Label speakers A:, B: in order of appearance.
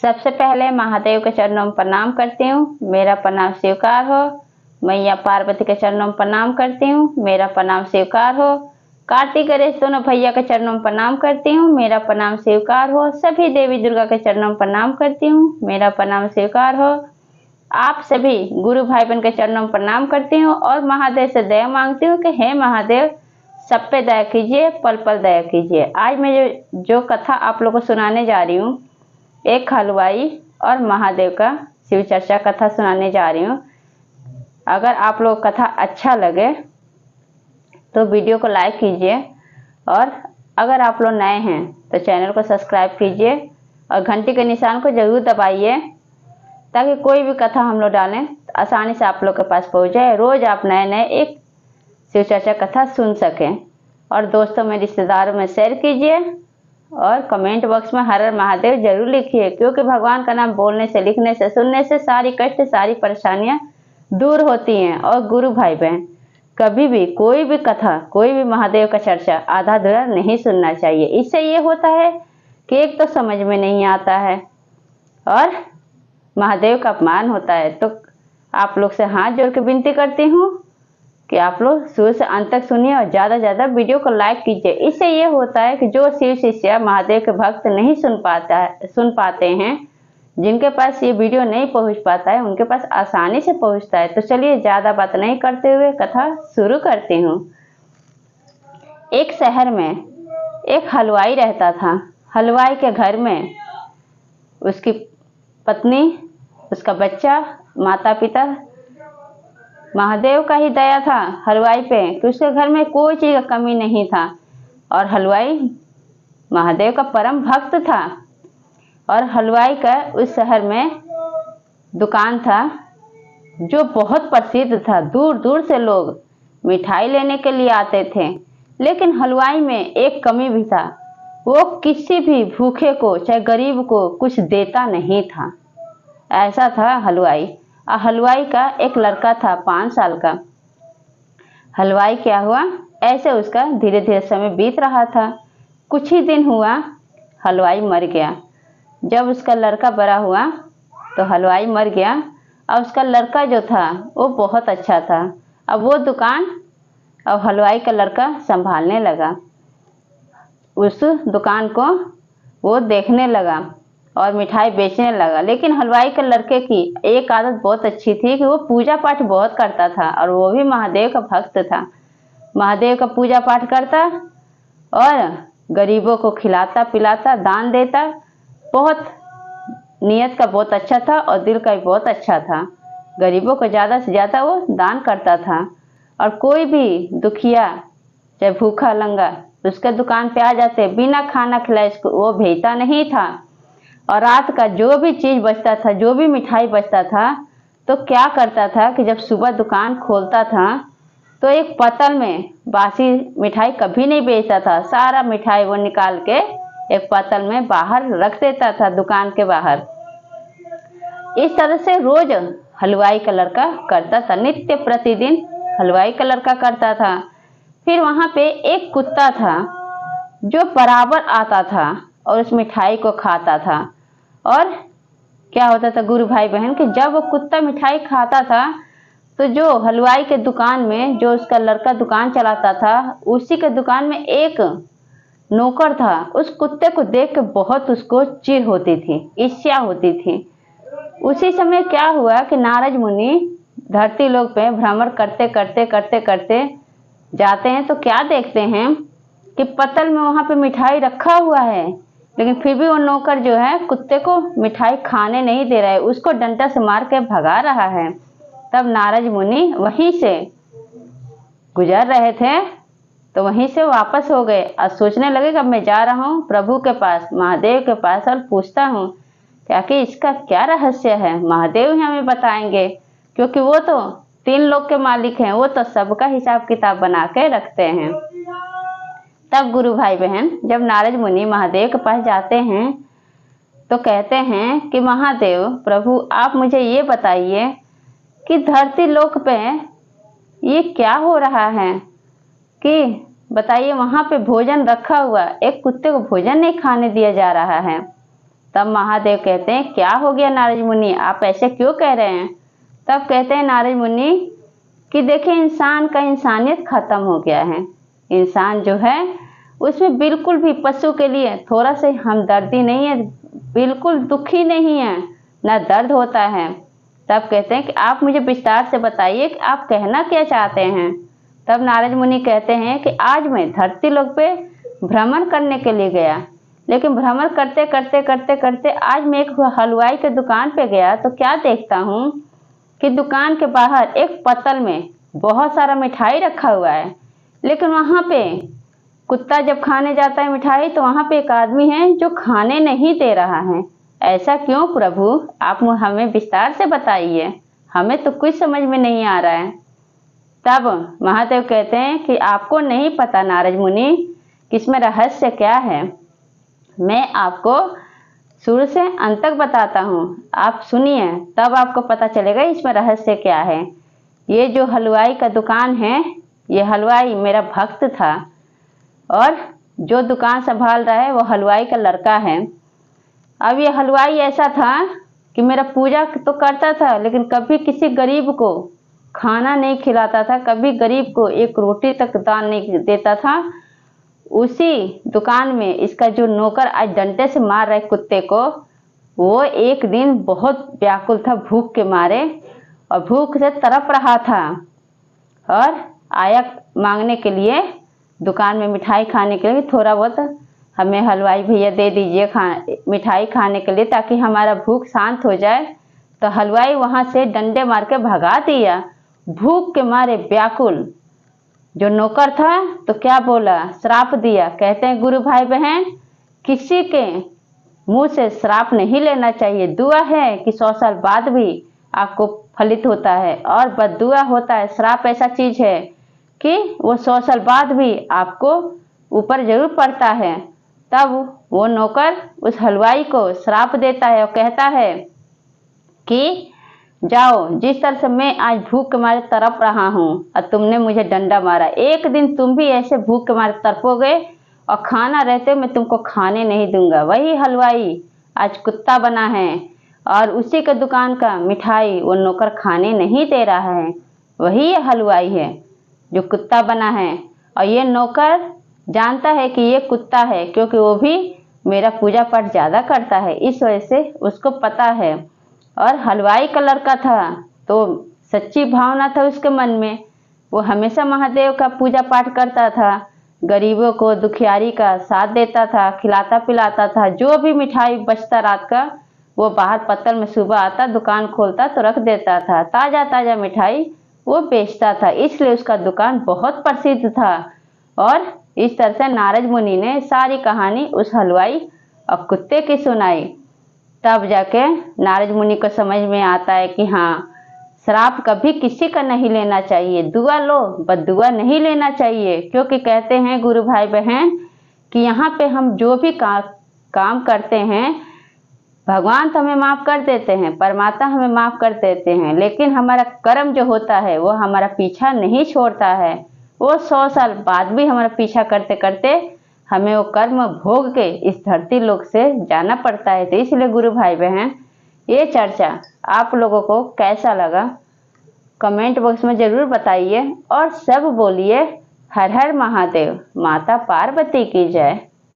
A: सबसे पहले महादेव के चरणों में प्रणाम करती हूँ, मेरा प्रणाम स्वीकार हो। मैया पार्वती के चरणों में प्रणाम करती हूँ, मेरा प्रणाम स्वीकार हो। कार्तिक गणेश दोनों भैया के चरणों में प्रणाम करती हूँ, मेरा प्रणाम स्वीकार हो। सभी देवी दुर्गा के चरणों में प्रणाम करती हूँ, मेरा प्रणाम स्वीकार हो। आप सभी गुरु भाई बहन के चरणों में प्रणाम करती हूँ और महादेव से दया मांगती हूँ कि हे महादेव सब पे दया कीजिए, पल पल दया कीजिए। आज मैं जो कथा आप लोगों को सुनाने जा रही हूँ, एक हलवाई और महादेव का शिव चर्चा कथा सुनाने जा रही हूँ। अगर आप लोग कथा अच्छा लगे तो वीडियो को लाइक कीजिए और अगर आप लोग नए हैं तो चैनल को सब्सक्राइब कीजिए और घंटी के निशान को जरूर दबाइए ताकि कोई भी कथा हम लोग डालें तो आसानी से आप लोग के पास पहुंच जाए। रोज आप नए नए एक शिव चर्चा कथा सुन सकें और दोस्तों में रिश्तेदारों में शेयर कीजिए और कमेंट बॉक्स में हर हर महादेव जरूर लिखिए, क्योंकि भगवान का नाम बोलने से, लिखने से, सुनने से सारी कष्ट, सारी परेशानियां दूर होती हैं। और गुरु भाई बहन कभी भी कोई भी कथा, कोई भी महादेव का चर्चा आधा अधूरा नहीं सुनना चाहिए। इससे ये होता है कि एक तो समझ में नहीं आता है और महादेव का अपमान होता है। तो आप लोग से हाथ जोड़ के विनती करती हूँ कि आप लोग शुरू से अंत तक सुनिए और ज़्यादा से ज़्यादा वीडियो को लाइक कीजिए। इससे ये होता है कि जो शिव शिष्य महादेव के भक्त नहीं सुन पाते हैं, जिनके पास ये वीडियो नहीं पहुंच पाता है, उनके पास आसानी से पहुंचता है। तो चलिए ज़्यादा बात नहीं करते हुए कथा शुरू करती हूँ। एक शहर में एक हलवाई रहता था। हलवाई के घर में उसकी पत्नी, उसका बच्चा, माता पिता, महादेव का ही दया था हलवाई पे कि उसके घर में कोई चीज़ का कमी नहीं था। और हलवाई महादेव का परम भक्त था और हलवाई का उस शहर में दुकान था जो बहुत प्रसिद्ध था। दूर दूर से लोग मिठाई लेने के लिए आते थे। लेकिन हलवाई में एक कमी भी था, वो किसी भी भूखे को, चाहे गरीब को कुछ देता नहीं था। ऐसा था हलवाई। और हलवाई का एक लड़का था 5 साल का। हलवाई क्या हुआ, ऐसे उसका धीरे धीरे समय बीत रहा था। कुछ ही दिन हुआ हलवाई मर गया। जब उसका लड़का बड़ा हुआ तो हलवाई मर गया और उसका लड़का जो था वो बहुत अच्छा था। अब वो दुकान अब हलवाई का लड़का संभालने लगा। उस दुकान को वो देखने लगा और मिठाई बेचने लगा। लेकिन हलवाई के लड़के की एक आदत बहुत अच्छी थी कि वो पूजा पाठ बहुत करता था और वो भी महादेव का भक्त था। महादेव का पूजा पाठ करता और गरीबों को खिलाता पिलाता, दान देता। बहुत नीयत का बहुत अच्छा था और दिल का भी बहुत अच्छा था। गरीबों को ज़्यादा से ज़्यादा वो दान करता था और कोई भी दुखिया, चाहे भूखा लंगा, उसके दुकान पे आ जाते, बिना खाना खिलाए इसको वो भेजता नहीं था। और रात का जो भी चीज़ बचता था, जो भी मिठाई बचता था, तो क्या करता था कि जब सुबह दुकान खोलता था तो एक पतल में, बासी मिठाई कभी नहीं बेचता था, सारा मिठाई वो निकाल के एक पतल में बाहर रख देता था, दुकान के बाहर। इस तरह से रोज हलवाई का लड़का करता था, नित्य प्रतिदिन हलवाई का लड़का करता था। फिर वहाँ पे एक कुत्ता था जो बराबर आता था और उस मिठाई को खाता था। और क्या होता था गुरु भाई बहन कि जब वो कुत्ता मिठाई खाता था तो जो हलवाई के दुकान में, जो उसका लड़का दुकान चलाता था, उसी के दुकान में एक नौकर था। उस कुत्ते को देख के बहुत उसको चिढ़ होती थी, ईर्ष्या होती थी। उसी समय क्या हुआ कि नारद मुनि धरती लोक पे भ्रमण करते करते करते करते जाते हैं तो क्या देखते हैं कि पतल में वहाँ पे मिठाई रखा हुआ है, लेकिन फिर भी वो नौकर जो है कुत्ते को मिठाई खाने नहीं दे रहा है, उसको डंडा से मार के भगा रहा है। तब नारद मुनि वहीं से गुजर रहे थे तो वहीं से वापस हो गए और सोचने लगे कि अब मैं जा रहा हूँ प्रभु के पास, महादेव के पास, और पूछता हूँ क्या कि इसका क्या रहस्य है। महादेव ही हमें बताएंगे, क्योंकि वो तो 3 लोक के मालिक हैं, वो तो सबका हिसाब किताब बना के रखते हैं। तब गुरु भाई बहन जब नारद मुनि महादेव के पास जाते हैं तो कहते हैं कि महादेव प्रभु आप मुझे ये बताइए कि धरती लोक पे ये क्या हो रहा है कि बताइए, वहाँ पे भोजन रखा हुआ, एक कुत्ते को भोजन नहीं खाने दिया जा रहा है। तब महादेव कहते हैं, क्या हो गया नारद मुनि, आप ऐसे क्यों कह रहे हैं। तब कहते हैं नारद मुनि कि देखिए, इंसान का इंसानियत खत्म हो गया है। इंसान जो है उसमें बिल्कुल भी पशु के लिए थोड़ा से हमदर्दी नहीं है, बिल्कुल दुखी नहीं है, ना दर्द होता है। तब कहते हैं कि आप मुझे विस्तार से बताइए कि आप कहना क्या चाहते हैं। तब नारद मुनि कहते हैं कि आज मैं धरती लोक पे भ्रमण करने के लिए गया, लेकिन भ्रमण करते करते करते करते आज मैं एक हलवाई के दुकान पे गया तो क्या देखता हूँ कि दुकान के बाहर एक पत्तल में बहुत सारा मिठाई रखा हुआ है, लेकिन वहाँ पे कुत्ता जब खाने जाता है मिठाई तो वहाँ पे एक आदमी है जो खाने नहीं दे रहा है। ऐसा क्यों प्रभु, आप हमें विस्तार से बताइए, हमें तो कुछ समझ में नहीं आ रहा है। तब महादेव कहते हैं कि आपको नहीं पता नारद मुनि कि इसमें रहस्य क्या है। मैं आपको शुरू से अंत तक बताता हूँ, आप सुनिए, तब आपको पता चलेगा इसमें रहस्य क्या है। ये जो हलवाई का दुकान है, ये हलवाई मेरा भक्त था और जो दुकान संभाल रहा है वो हलवाई का लड़का है। अब ये हलवाई ऐसा था कि मेरा पूजा तो करता था, लेकिन कभी किसी गरीब को खाना नहीं खिलाता था, कभी गरीब को एक रोटी तक दान नहीं देता था। उसी दुकान में इसका जो नौकर आज डंडे से मार रहे कुत्ते को, वो एक दिन बहुत व्याकुल था भूख के मारे और भूख से तड़प रहा था और आया मांगने के लिए दुकान में मिठाई खाने के लिए, थोड़ा बहुत हमें हलवाई भैया दे दीजिए मिठाई खाने के लिए ताकि हमारा भूख शांत हो जाए। तो हलवाई वहाँ से डंडे मार के भगा दिया, भूख के मारे व्याकुल। जो नौकर था तो क्या बोला, श्राप दिया। कहते हैं गुरु भाई बहन, किसी के मुंह से श्राप नहीं लेना चाहिए। दुआ है कि 100 साल बाद भी आपको फलित होता है और बद्दुआ होता है। श्राप ऐसा चीज है कि वो 100 साल बाद भी आपको ऊपर जरूर पड़ता है। तब वो नौकर उस हलवाई को श्राप देता है और कहता है कि जाओ, जिस तरह से मैं आज भूख के मारे तड़प रहा हूँ और तुमने मुझे डंडा मारा, एक दिन तुम भी ऐसे भूख के मारे तड़पोगे और खाना रहते मैं तुमको खाने नहीं दूंगा। वही हलवाई आज कुत्ता बना है और उसी के दुकान का मिठाई वो नौकर खाने नहीं दे रहा है। वही ये हलवाई है जो कुत्ता बना है और ये नौकर जानता है कि ये कुत्ता है, क्योंकि वो भी मेरा पूजा पाठ ज़्यादा करता है, इस वजह से उसको पता है। और हलवाई का लड़का था तो सच्ची भावना था उसके मन में, वो हमेशा महादेव का पूजा पाठ करता था, गरीबों को दुखियारी का साथ देता था, खिलाता पिलाता था। जो भी मिठाई बचता रात का वो बाहर पत्तल में सुबह आता, दुकान खोलता तो रख देता था, ताज़ा ताज़ा मिठाई वो बेचता था, इसलिए उसका दुकान बहुत प्रसिद्ध था। और इस तरह से नारद मुनि ने सारी कहानी उस हलवाई और कुत्ते की सुनाई। तब जाके नारद मुनि को समझ में आता है कि हाँ, श्राप कभी किसी का नहीं लेना चाहिए, दुआ लो बद्दुआ नहीं लेना चाहिए। क्योंकि कहते हैं गुरु भाई बहन कि यहाँ पे हम जो भी काम करते हैं, भगवान तो हमें माफ़ कर देते हैं, परमात्मा हमें माफ़ कर देते हैं, लेकिन हमारा कर्म जो होता है वो हमारा पीछा नहीं छोड़ता है। वो 100 साल बाद भी हमारा पीछा करते करते हमें वो कर्म भोग के इस धरती लोक से जाना पड़ता है। तो इसलिए गुरु भाई बहन, ये चर्चा आप लोगों को कैसा लगा कमेंट बॉक्स में ज़रूर बताइए और सब बोलिए हर हर महादेव, माता पार्वती की जय।